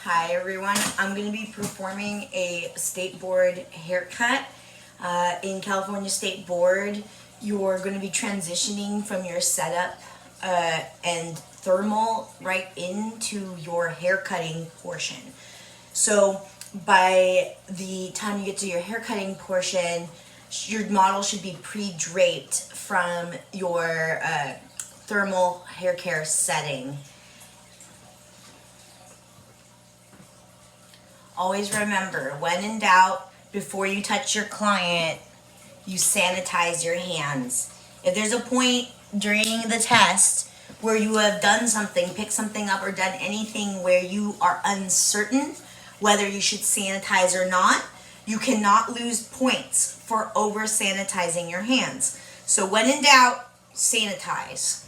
Hi everyone, I'm going to be performing a state board haircut. In California State Board, you're going to be transitioning from your setup and thermal right into your haircutting portion. So by the time you get to your haircutting portion, your model should be pre-draped from your thermal hair care setting. Always remember, when in doubt, before you touch your client, you sanitize your hands. If there's a point during the test where you have done something, picked something up, or done anything where you are uncertain whether you should sanitize or not, you cannot lose points for over sanitizing your hands. So when in doubt, sanitize.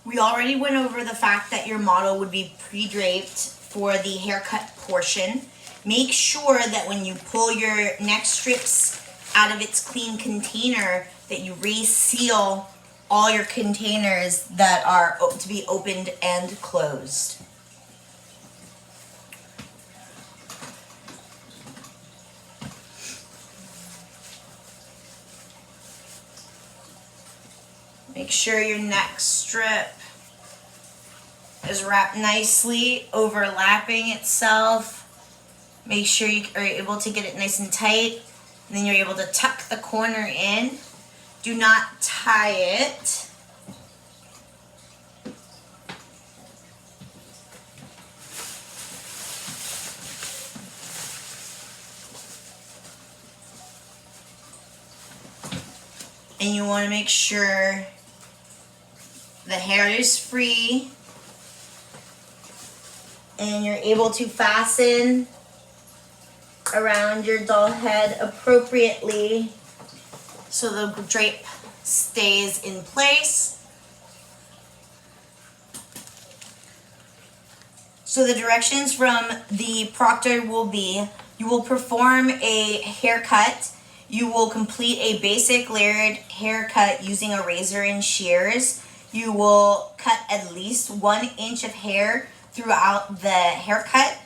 We already went over the fact that your model would be pre-draped for the haircut portion. Make sure that when you pull your neck strips out of its clean container, that you reseal all your containers that are to be opened and closed. Make sure your neck strip is wrapped nicely, overlapping itself. Make sure you are able to get it nice and tight. And then you're able to tuck the corner in. Do not tie it. And you want to make sure the hair is free and you're able to fasten around your doll head appropriately so the drape stays in place. So the directions from the proctor will be, you will perform a haircut. You will complete a basic layered haircut using a razor and shears. You will cut at least 1 inch of hair throughout the haircut.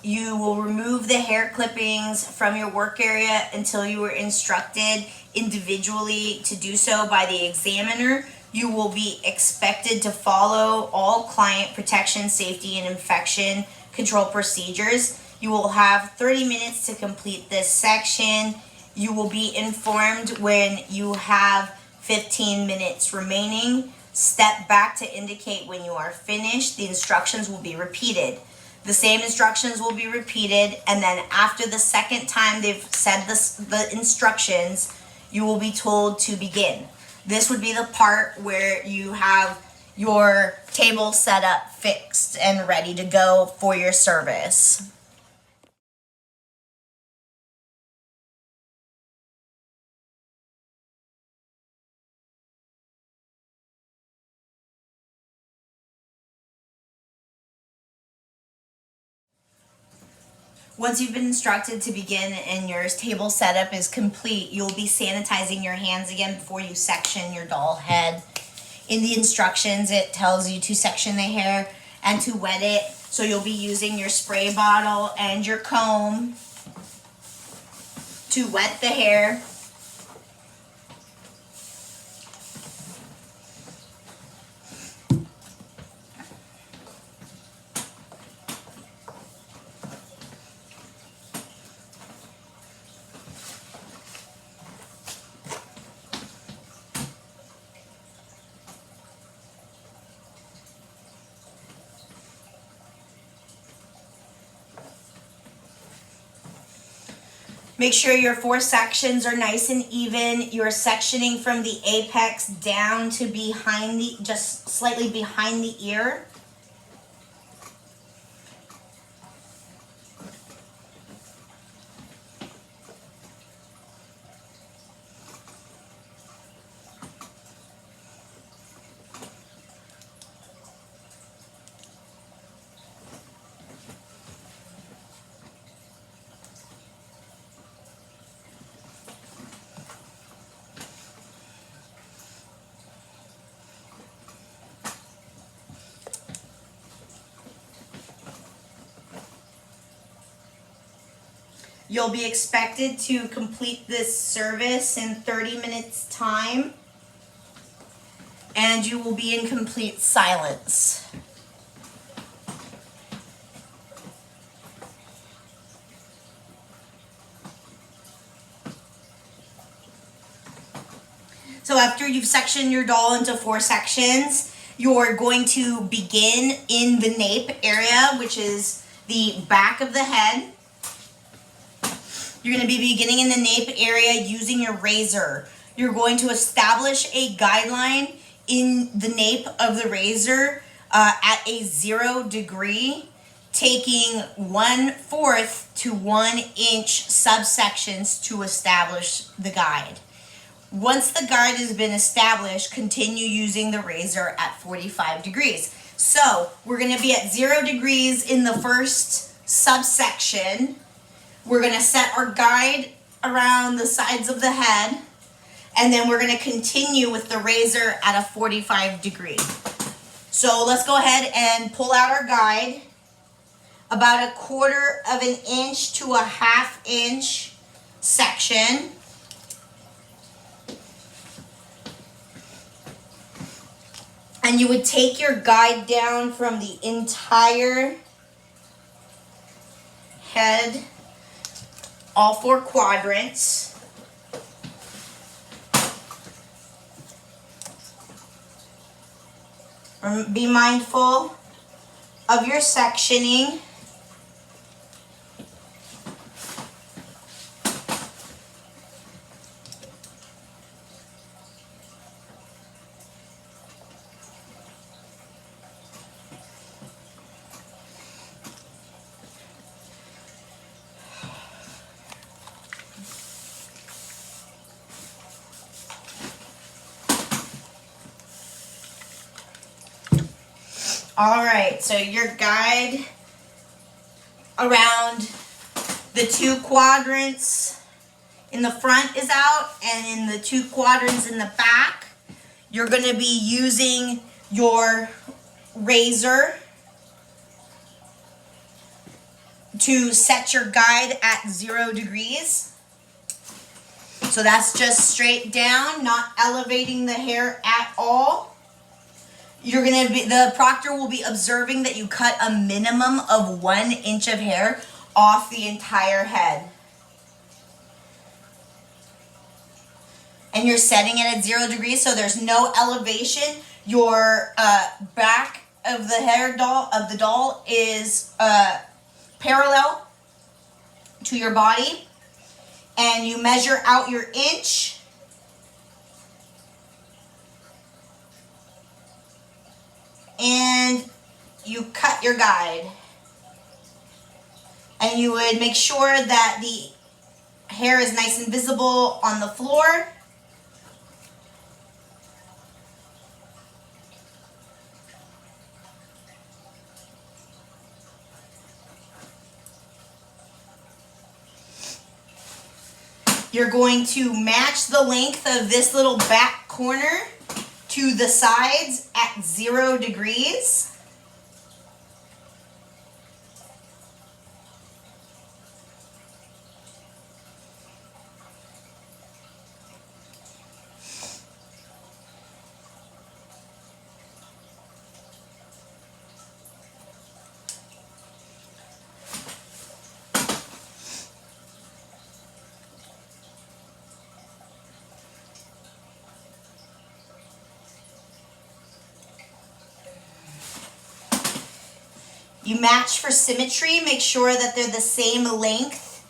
You will remove the hair clippings from your work area until you were instructed individually to do so by the examiner. You will be expected to follow all client protection, safety, and infection control procedures. You will have 30 minutes to complete this section. You will be informed when you have 15 minutes remaining. Step back to indicate when you are finished. The instructions will be repeated. The same instructions will be repeated, and then after the second time they've said the instructions, you will be told to begin. This would be the part where you have your table set up, fixed, and ready to go for your service. Once you've been instructed to begin and your table setup is complete, you'll be sanitizing your hands again before you section your doll head. In the instructions, it tells you to section the hair and to wet it. So you'll be using your spray bottle and your comb to wet the hair. Make sure your 4 sections are nice and even. You're sectioning from the apex down to behind the, just slightly behind the ear. You'll be expected to complete this service in 30 minutes time, and you will be in complete silence. So after you've sectioned your doll into 4 sections, you're going to begin in the nape area, which is the back of the head. You're going to be beginning in the nape area using your razor. You're going to establish a guideline in the nape of the razor at a 0 degree, taking 1/4 to 1 inch subsections to establish the guide. Once the guide has been established, continue using the razor at 45 degrees. So we're going to be at 0 degrees in the first subsection. We're going to set our guide around the sides of the head, and then we're going to continue with the razor at a 45 degree. So let's go ahead and pull out our guide. About 1/4 of an inch to a 1/2 inch section. And you would take your guide down from the entire head, all 4 quadrants. Be mindful of your sectioning. All right, so your guide around the 2 quadrants in the front is out, and in the 2 quadrants in the back, you're going to be using your razor to set your guide at 0 degrees. So that's just straight down, not elevating the hair at all. The proctor will be observing that you cut a minimum of 1 inch of hair off the entire head. And you're setting it at 0 degrees, so there's no elevation. Your back of the doll is parallel to your body, and you measure out your inch. And you cut your guide. And you would make sure that the hair is nice and visible on the floor. You're going to match the length of this little back corner to the sides at 0 degrees. You match for symmetry, make sure that they're the same length.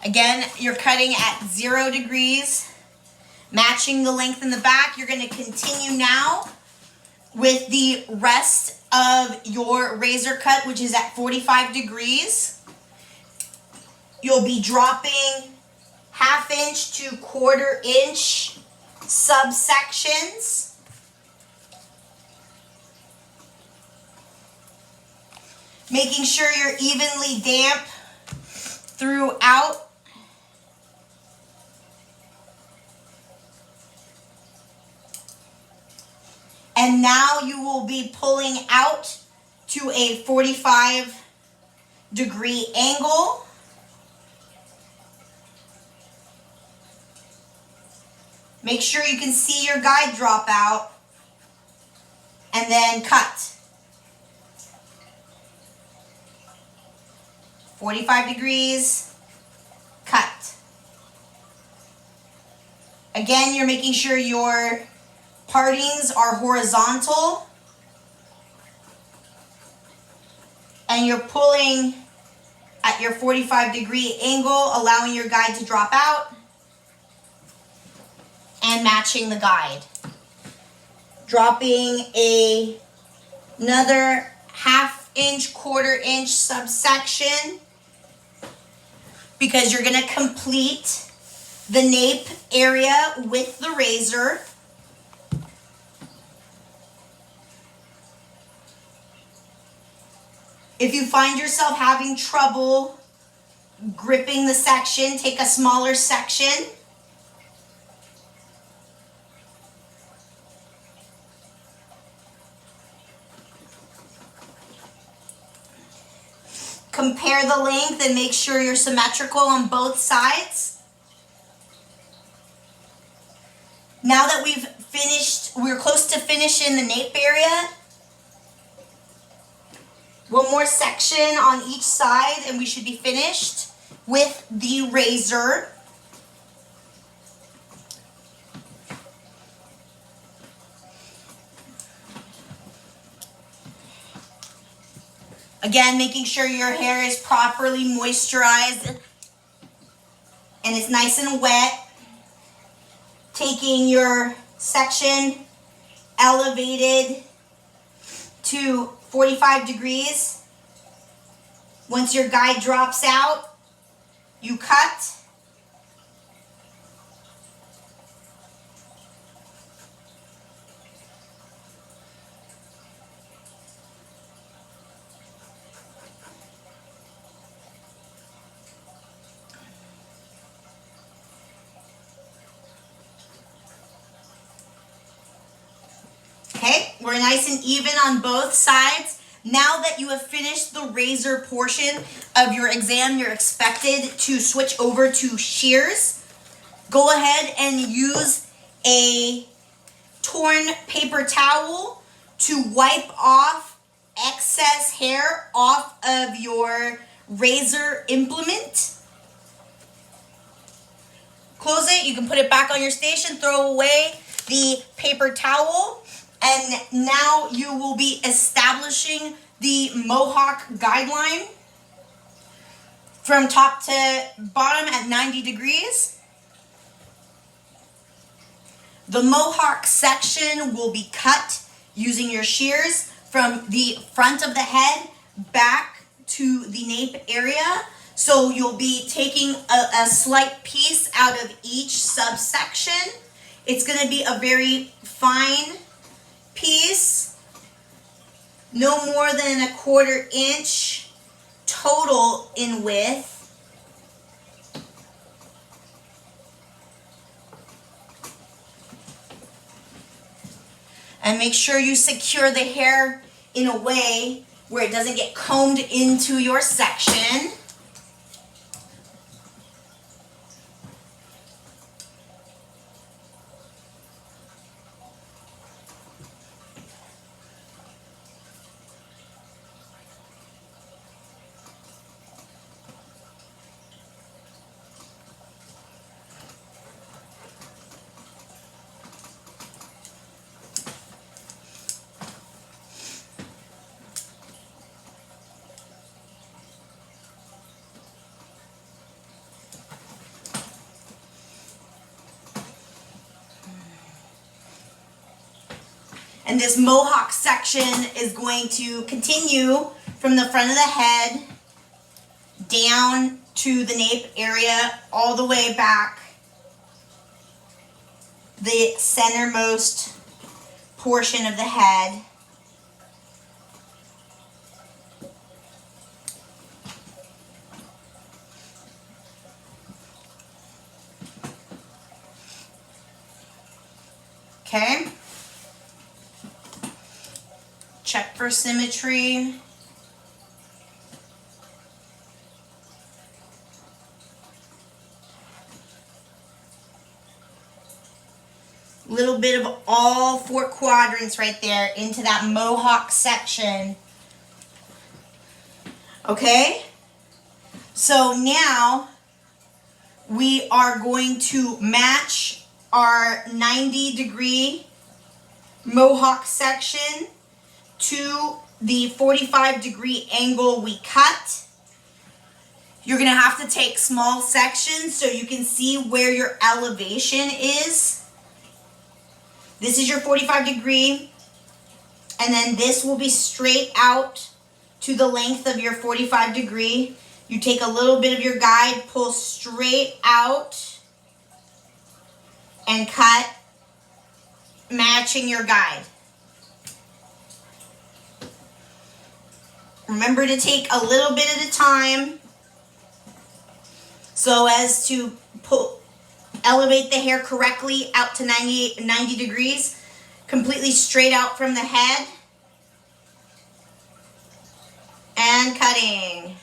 Again, you're cutting at 0 degrees, matching the length in the back. You're going to continue now with the rest of your razor cut, which is at 45 degrees. You'll be dropping 1/2 inch to 1/4 inch subsections. Making sure you're evenly damp throughout. And And now you will be pulling out to a 45-degree angle. Make sure you can see your guide drop out. And then cut. 45 degrees, cut. Again, you're making sure your partings are horizontal. And you're pulling at your 45-degree angle, allowing your guide to drop out. And matching the guide. Dropping another 1/2 inch, 1/4 inch subsection, because you're going to complete the nape area with the razor. If you find yourself having trouble gripping the section, take a smaller section. Compare the length and make sure you're symmetrical on both sides. Now that we're close to finishing the nape area. One more section on each side and we should be finished with the razor. Again, making sure your hair is properly moisturized and it's nice and wet. Taking your section elevated to 45 degrees. Once your guide drops out, you cut. Okay, we're nice and even on both sides. Now that you have finished the razor portion of your exam, you're expected to switch over to shears. Go ahead and use a torn paper towel to wipe off excess hair off of your razor implement. Close it, you can put it back on your station, throw away the paper towel. And now you will be establishing the Mohawk guideline from top to bottom at 90 degrees. The Mohawk section will be cut using your shears from the front of the head back to the nape area. So you'll be taking a slight piece out of each subsection. It's going to be a very fine piece, no more than 1/4 inch total in width. And make sure you secure the hair in a way where it doesn't get combed into your section. And this Mohawk section is going to continue from the front of the head down to the nape area, all the way back the centermost portion of the head. Okay. Check for symmetry. Little bit of all 4 quadrants right there into that mohawk section. Okay? So now we are going to match our 90-degree mohawk section to the 45-degree angle we cut. You're going to have to take small sections so you can see where your elevation is. This is your 45-degree, and then this will be straight out to the length of your 45-degree. You take a little bit of your guide, pull straight out, and cut, matching your guide. Remember to take a little bit at a time so as to elevate the hair correctly out to 90 degrees, completely straight out from the head, and cutting.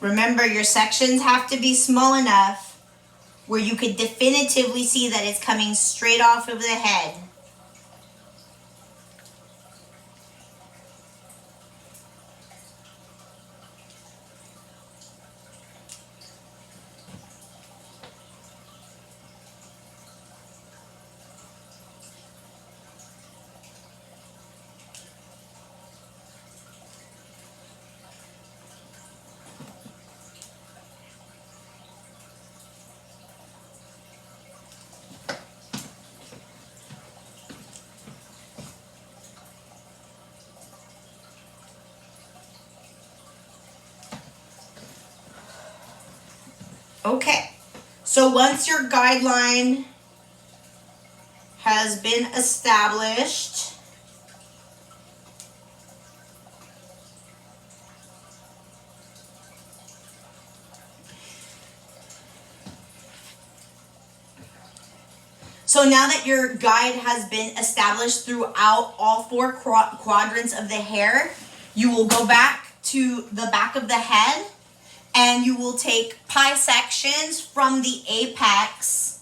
Remember, your sections have to be small enough where you could definitively see that it's coming straight off of the head. Okay, so once your guideline has been established, so now that your guide has been established throughout all 4 quadrants of the hair, you will go back to the back of the head and you will take pie sections from the apex,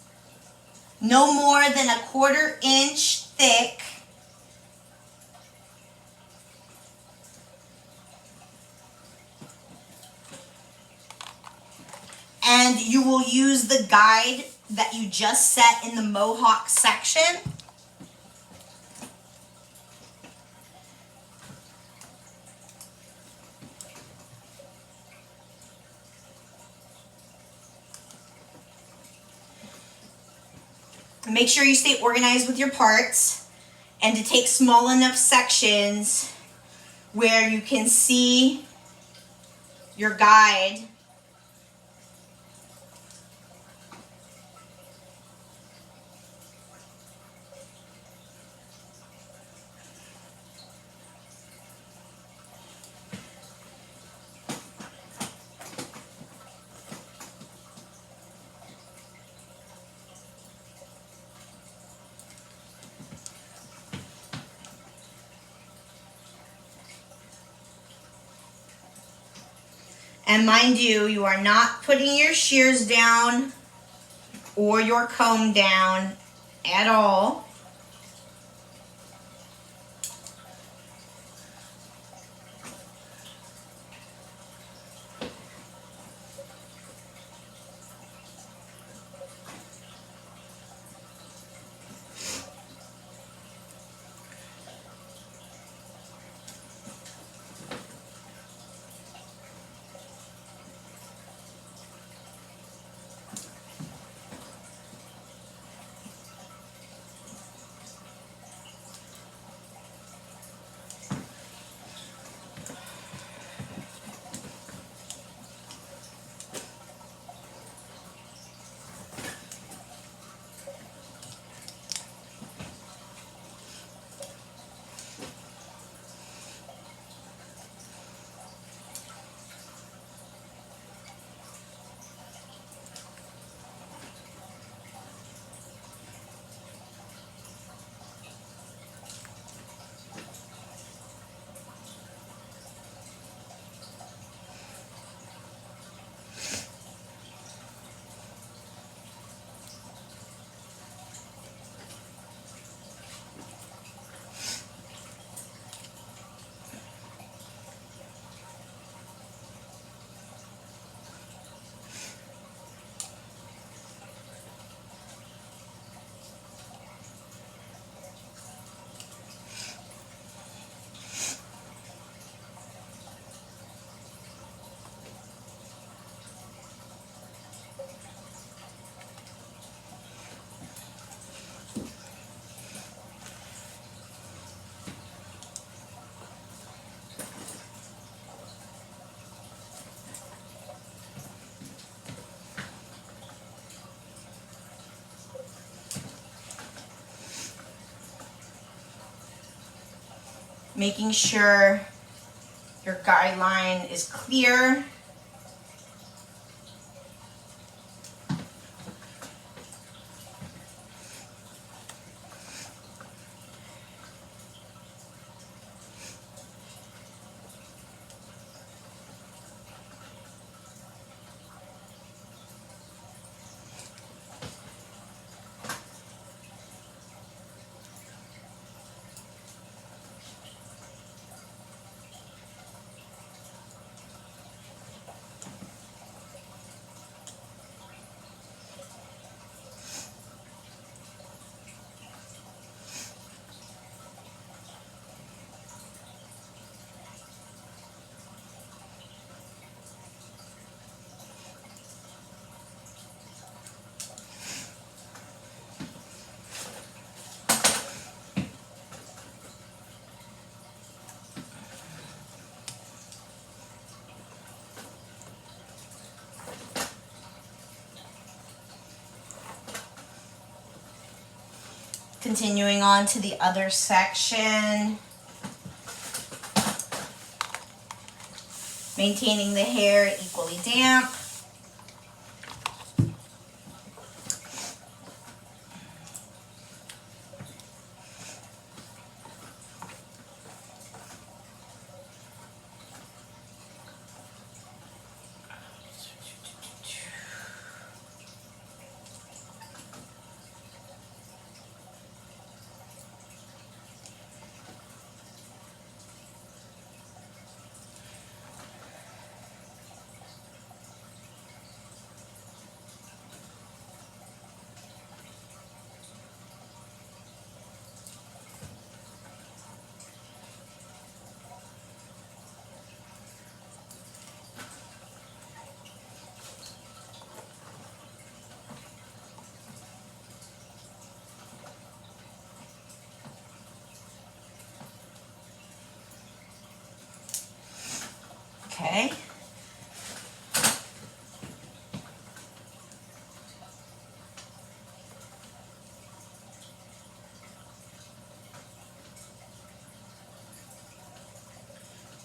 no more than 1/4 inch thick, and you will use the guide that you just set in the mohawk section. Make sure you stay organized with your parts and to take small enough sections where you can see your guide. And mind you, you are not putting your shears down or your comb down at all. making sure your guideline is clear. Continuing on to the other section. Maintaining the hair equally damp. Okay.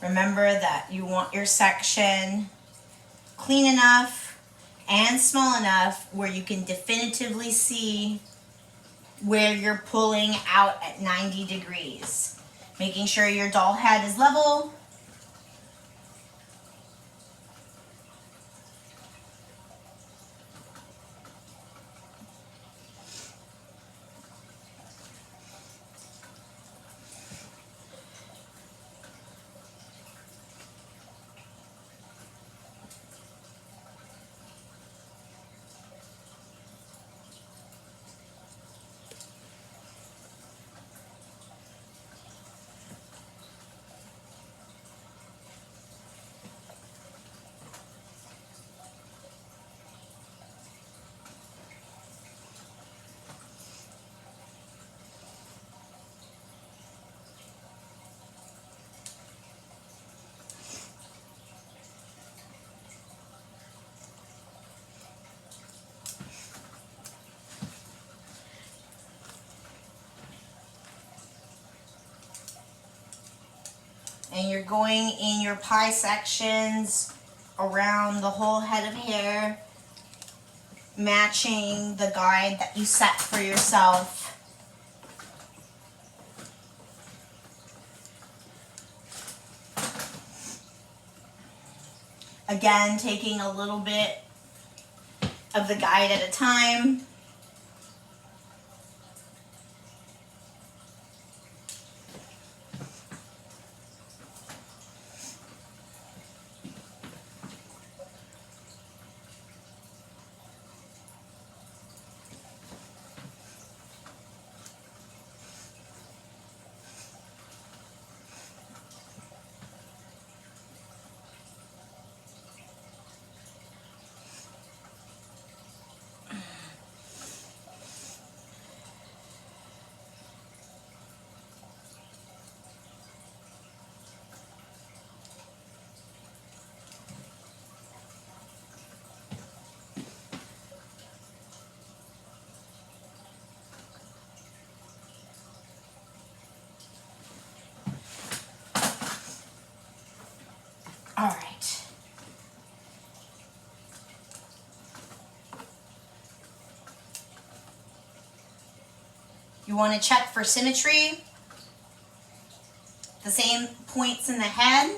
Remember that you want your section clean enough and small enough where you can definitively see where you're pulling out at 90 degrees. Making sure your doll head is level. And you're going in your pie sections around the whole head of hair, matching the guide that you set for yourself. Again, taking a little bit of the guide at a time. All right. You want to check for symmetry. The same points in the head.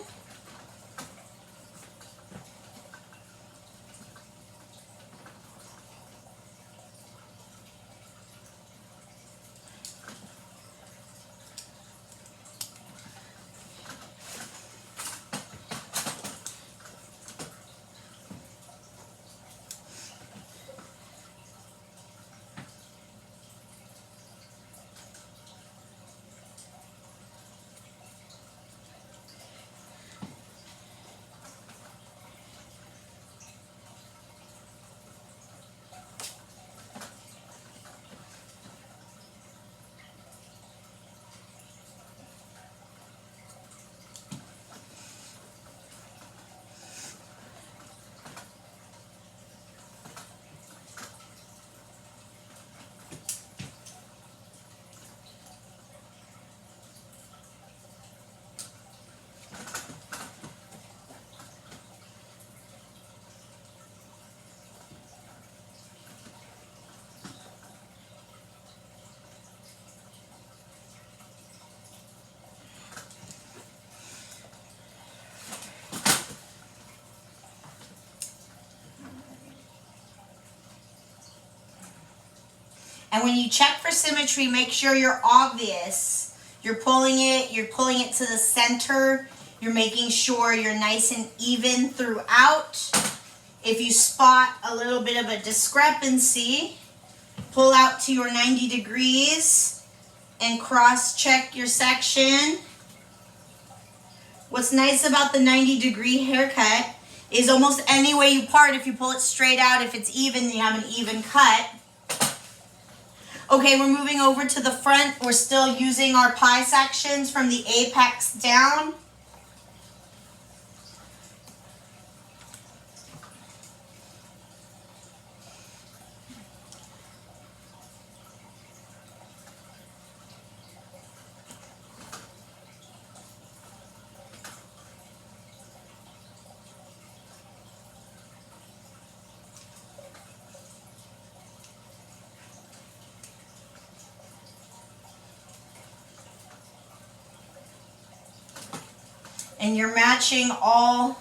And when you check for symmetry, make sure you're obvious. You're pulling it to the center. You're making sure you're nice and even throughout. If you spot a little bit of a discrepancy, pull out to your 90 degrees and cross-check your section. What's nice about the 90-degree haircut is almost any way you part, if you pull it straight out, if it's even, you have an even cut. Okay, we're moving over to the front. We're still using our pie sections from the apex down. And you're matching all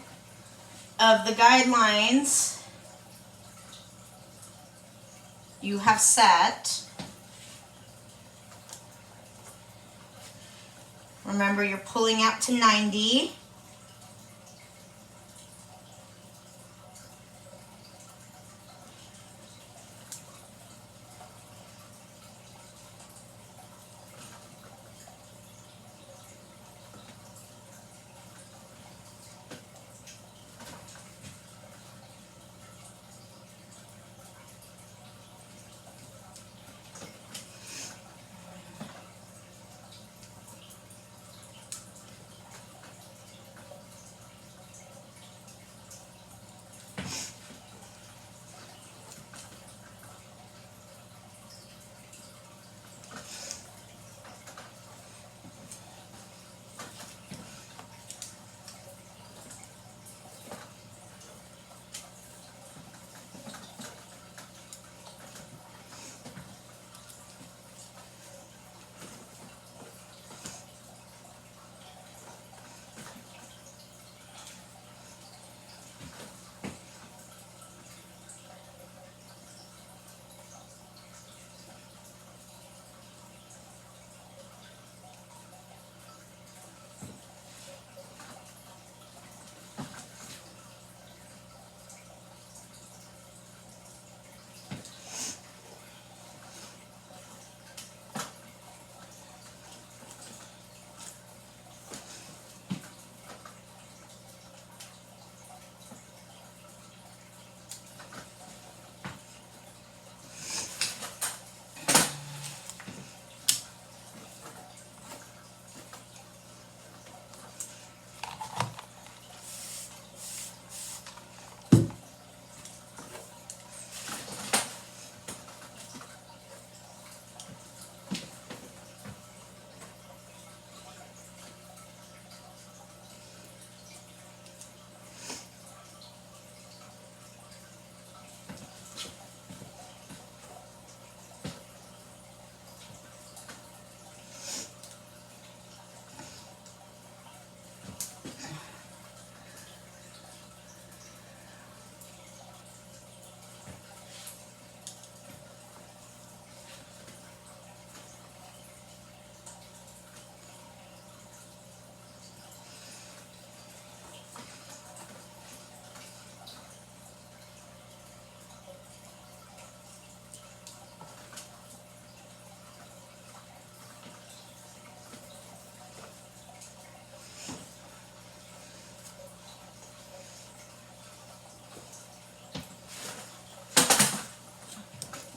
of the guidelines you have set. Remember, you're pulling out to 90.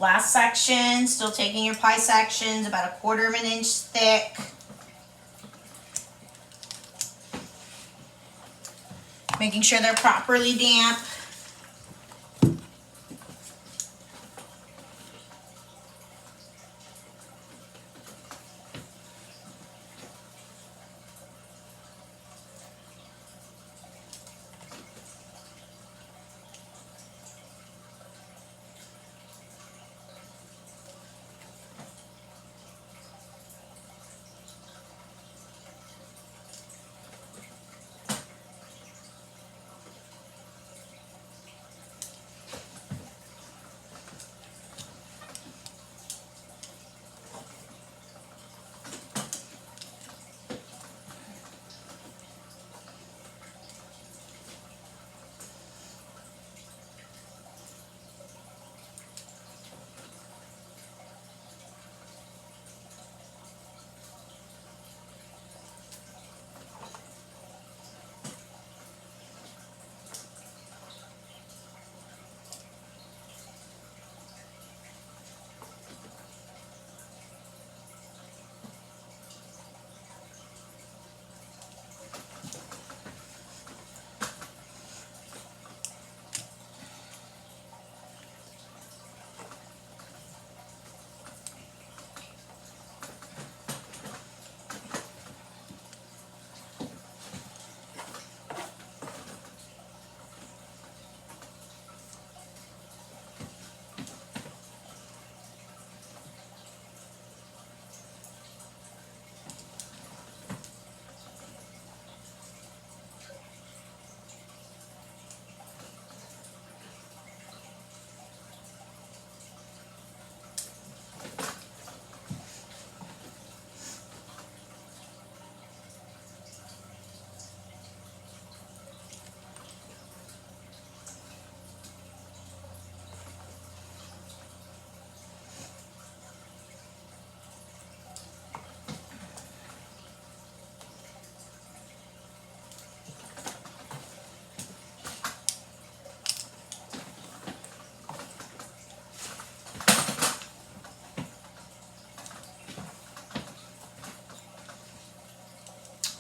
Last section, still taking your pie sections, about 1/4 of an inch thick. Making sure they're properly damp.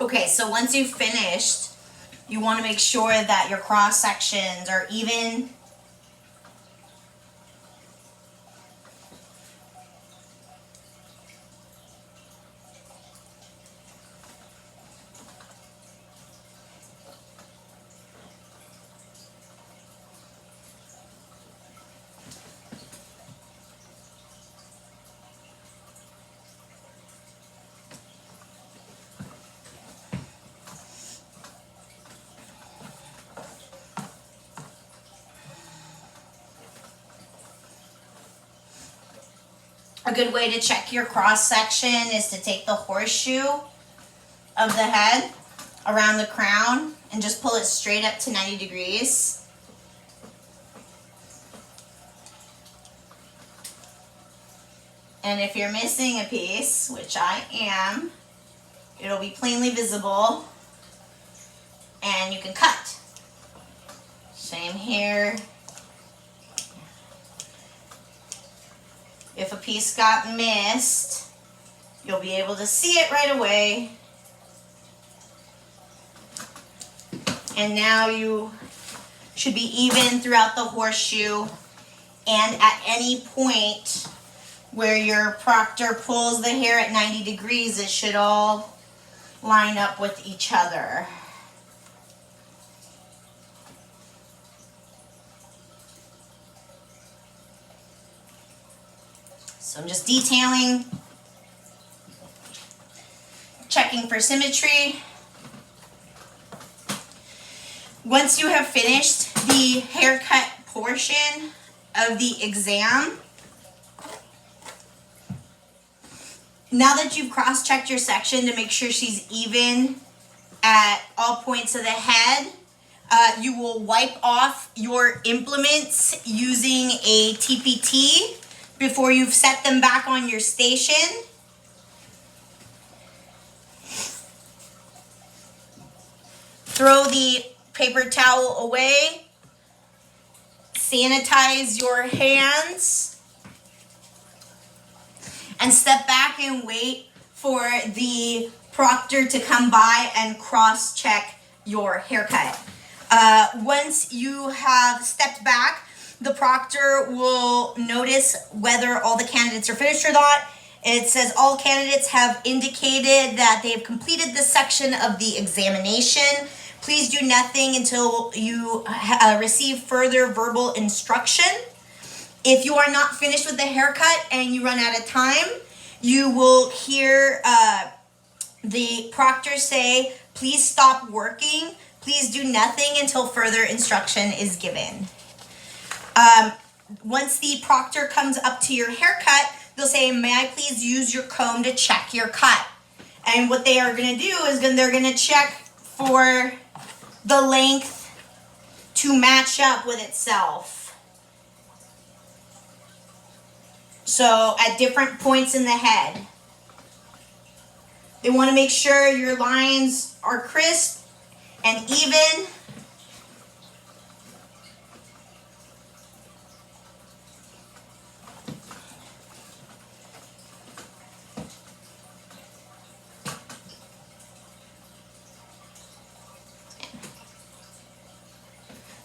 Okay, so once you've finished, you want to make sure that your cross sections are even. A good way to check your cross section is to take the horseshoe of the head around the crown and just pull it straight up to 90 degrees. And if you're missing a piece, which I am, it'll be plainly visible and you can cut. Same here. If a piece got missed, you'll be able to see it right away. And now you should be even throughout the horseshoe, and at any point where your proctor pulls the hair at 90 degrees, it should all line up with each other. So I'm just detailing, checking for symmetry. Once you have finished the haircut portion of the exam, now that you've cross-checked your section to make sure she's even at all points of the head, you will wipe off your implements using a TPT before you've set them back on your station. Throw the paper towel away. Sanitize your hands. and step back and wait for the proctor to come by and cross-check your haircut. Once you have stepped back, the proctor will notice whether all the candidates are finished or not. It says all candidates have indicated that they have completed this section of the examination. Please do nothing until you receive further verbal instruction. If you are not finished with the haircut and you run out of time, you will hear the proctor say, please stop working. Please do nothing until further instruction is given. Once the proctor comes up to your haircut, they'll say, may I please use your comb to check your cut? And what they are going to do is they're going to check for the length to match up with itself. So at different points in the head. They want to make sure your lines are crisp and even.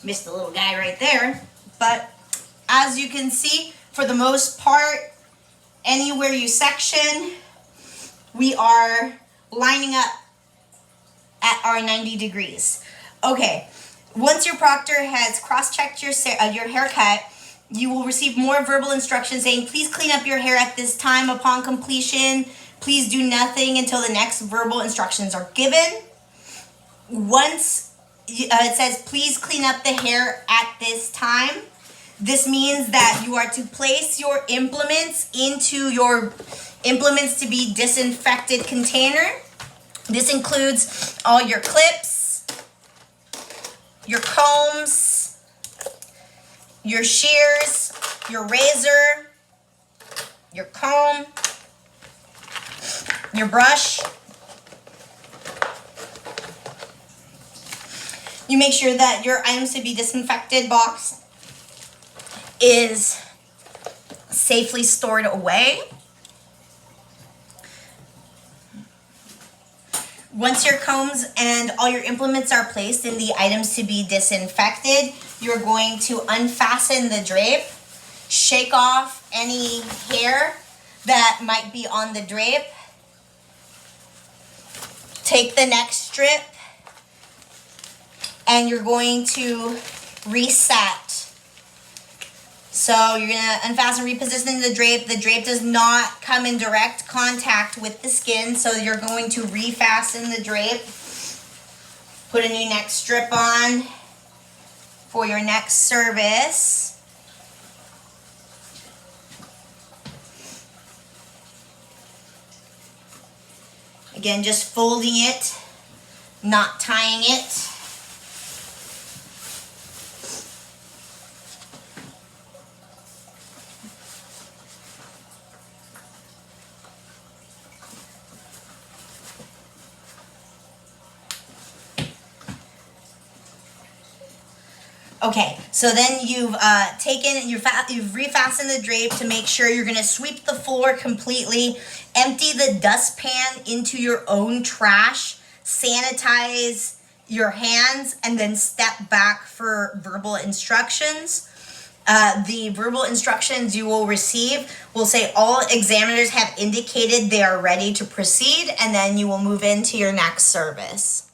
Missed the little guy right there, but as you can see, for the most part, anywhere you section, we are lining up at our 90 degrees. Okay, once your proctor has cross-checked your haircut, you will receive more verbal instructions saying, please clean up your hair at this time upon completion. Please do nothing until the next verbal instructions are given. Once it says, please clean up the hair at this time, this means that you are to place your implements into your implements to be disinfected container. This includes all your clips, your combs, your shears, your razor, your comb, your brush. You make sure that your items to be disinfected box is safely stored away. Once your combs and all your implements are placed in the items to be disinfected, you're going to unfasten the drape, shake off any hair that might be on the drape, take the next strip, and you're going to reset. So you're going to unfasten, reposition the drape. The drape does not come in direct contact with the skin, so you're going to refasten the drape. Put a new neck strip on for your next service. Again, just folding it, not tying it. Okay, so then you've you've refastened the drape to make sure you're going to sweep the floor completely, empty the dustpan into your own trash, sanitize your hands, and then step back for verbal instructions. The verbal instructions you will receive will say all examiners have indicated they are ready to proceed, and then you will move into your next service.